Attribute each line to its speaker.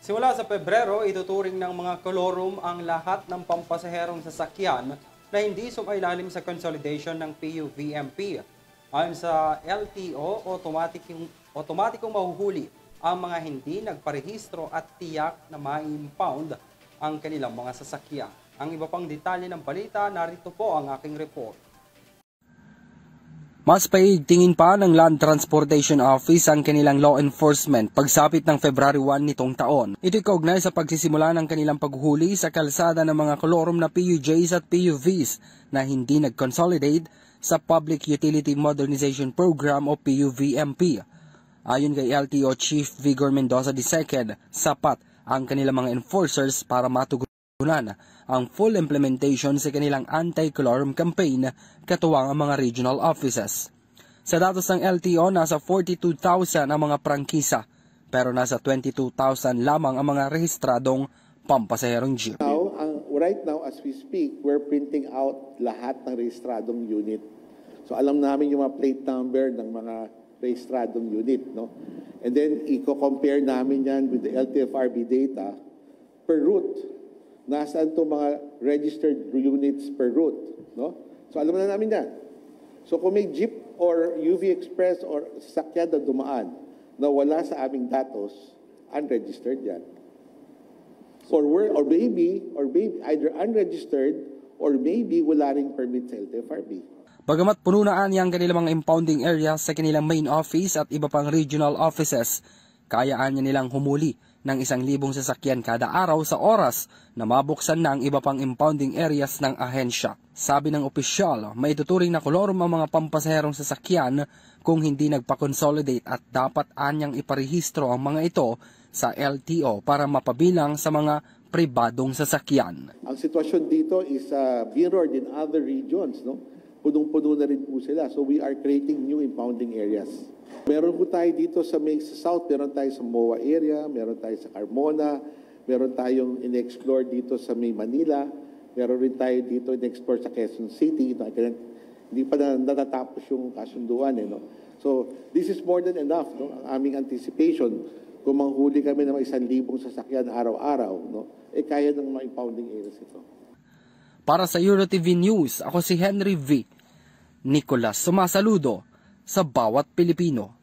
Speaker 1: Simula sa Pebrero, ituturing ng mga kolorum ang lahat ng pampasaherong sasakyan na hindi sumailalim sa consolidation ng PUVMP. Ayon sa LTO, otomatikong mahuhuli ang mga hindi nagparehistro at tiyak na ma-impound ang kanilang mga sasakyan. Ang iba pang detalye ng balita, narito po ang aking report.
Speaker 2: Mas paigtingin pa ng Land Transportation Office ang kanilang law enforcement pagsapit ng February 1 nitong taon. Ito'y kaugnay sa pagsisimula ng kanilang paghuli sa kalsada ng mga kolorum na PUJs at PUVs na hindi nag-consolidate sa Public Utility Modernization Program o PUVMP. Ayon kay LTO Chief Vigor Mendoza II, sapat ang kanilang mga enforcers para matugunan ang full implementation sa kanilang anti-colorum campaign katuwang ang mga regional offices. Sa datos ng LTO, nasa 42,000 ang mga prangkisa pero nasa 22,000 lamang ang mga rehistradong pampasaherong jeep.
Speaker 3: Right now, as we speak, we're printing out lahat ng rehistradong unit. So alam namin yung mga plate number ng mga rehistradong unit. No? And then, i-compare namin yan with the LTFRB data per route. Nasaan to mga registered units per route, no? So alam na namin yan. So kung may jeep or UV Express or sasakyan na dumaan na wala sa aming datos, unregistered yan. Or maybe either unregistered or maybe wala ring permit sa LTFRB.
Speaker 2: Bagamat puno na ang kanilang mga impounding areas sa kanilang main office at iba pang regional offices, kayaan nilang humuli ng 1,000 sasakyan kada araw sa oras na mabuksan na ang iba pang impounding areas ng ahensya. Sabi ng opisyal, maituturing na kolorum ang mga pampasaherong sasakyan kung hindi nagpa-consolidate at dapat anyang iparehistro ang mga ito sa LTO para mapabilang sa mga pribadong sasakyan.
Speaker 3: Ang sitwasyon dito is mirrored in other regions, no? Punong-puno na rin po sila. So we are creating new impounding areas. Meron po tayo dito sa South, meron tayo sa MOA area, meron tayo sa Carmona, meron tayong in-explore dito sa May Manila, meron rin tayo dito in-explore sa Quezon City. Hindi pa natatapos yung kasunduan. No? So this is more than enough, no? Ang aming anticipation. Kung manghuli kami ng 1,000 sasakyan araw-araw, no? Kaya ng mga impounding areas ito.
Speaker 2: Para sa EuroTV News, ako si Henry V. Nicolas, sumasaludo sa bawat Pilipino.